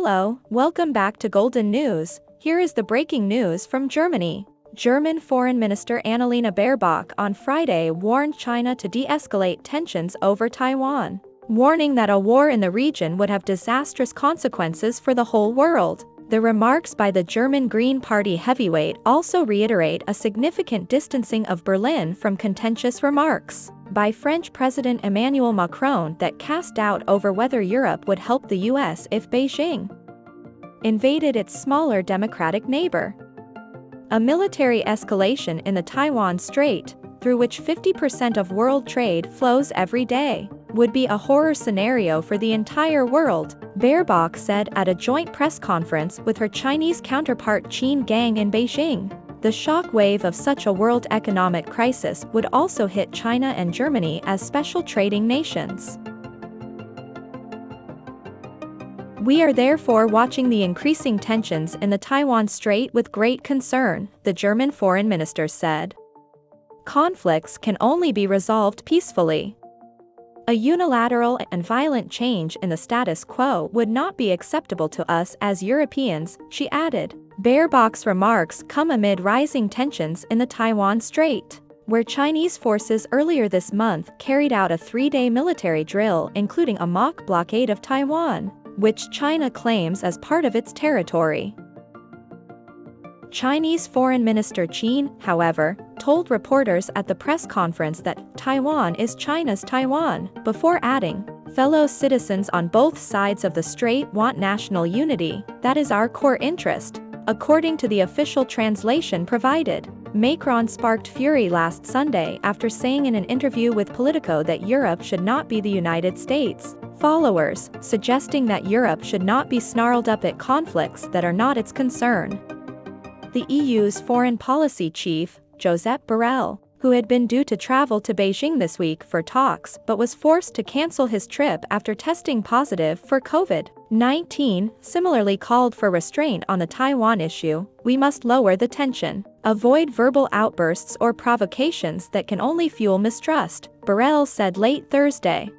Hello, welcome back to Golden News. Here is the breaking news from Germany. German Foreign Minister Annalena Baerbock on Friday warned China to de-escalate tensions over Taiwan, warning that a war in the region would have disastrous consequences for the whole world. The remarks by the German Green Party heavyweight also reiterate a significant distancing of Berlin from contentious remarks by French President Emmanuel Macron that cast doubt over whether Europe would help the US if Beijing invaded its smaller democratic neighbor. A military escalation in the Taiwan Strait, through which 50% of world trade flows every day, would be a horror scenario for the entire world, Baerbock said at a joint press conference with her Chinese counterpart Qin Gang in Beijing. The shock wave of such a world economic crisis would also hit China and Germany as special trading nations. We are therefore watching the increasing tensions in the Taiwan Strait with great concern, the German foreign minister said. Conflicts can only be resolved peacefully. A unilateral and violent change in the status quo would not be acceptable to us as Europeans, she added. Baerbock's remarks come amid rising tensions in the Taiwan Strait, where Chinese forces earlier this month carried out a 3-day military drill including a mock blockade of Taiwan, which China claims as part of its territory. Chinese Foreign Minister Qin, however, told reporters at the press conference that Taiwan is China's Taiwan, before adding, "Fellow citizens on both sides of the strait want national unity, that is our core interest," according to the official translation provided. Macron sparked fury last Sunday after saying in an interview with Politico that Europe should not be the United States' followers, suggesting that Europe should not be snarled up at conflicts that are not its concern. The EU's foreign policy chief, Josep Borrell, who had been due to travel to Beijing this week for talks but was forced to cancel his trip after testing positive for COVID-19, similarly called for restraint on the Taiwan issue. "We must lower the tension, avoid verbal outbursts or provocations that can only fuel mistrust," Borrell said late Thursday.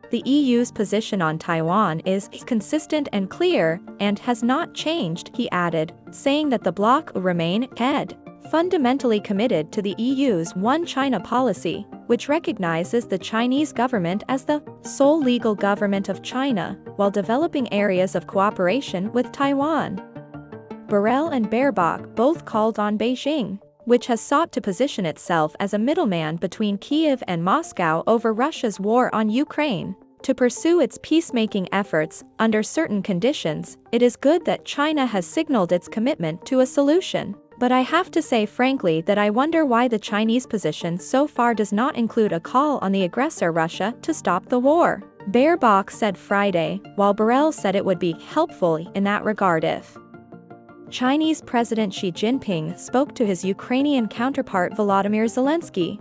The EU's position on Taiwan is consistent and clear, and has not changed, he added, saying that the bloc will remain fundamentally committed to the EU's One China policy, which recognizes the Chinese government as the sole legal government of China, while developing areas of cooperation with Taiwan. Borrell and Baerbock both called on Beijing, which has sought to position itself as a middleman between Kyiv and Moscow over Russia's war on Ukraine, to pursue its peacemaking efforts under certain conditions. "It is good that China has signaled its commitment to a solution. But I have to say frankly that I wonder why the Chinese position so far does not include a call on the aggressor Russia to stop the war," Baerbock said Friday, while Borrell said it would be helpful in that regard if Chinese President Xi Jinping spoke to his Ukrainian counterpart Volodymyr Zelensky.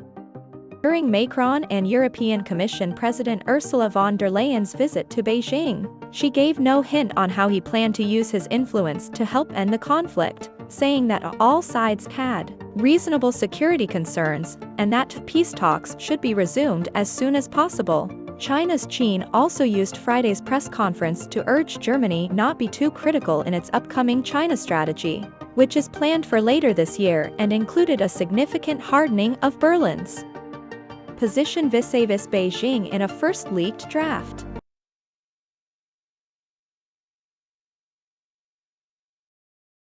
During Macron and European Commission President Ursula von der Leyen's visit to Beijing, she gave no hint on how he planned to use his influence to help end the conflict, saying that all sides had reasonable security concerns and that peace talks should be resumed as soon as possible. China's Qin also used Friday's press conference to urge Germany not be too critical in its upcoming China strategy, which is planned for later this year and included a significant hardening of Berlin's position vis-a-vis Beijing in a first leaked draft.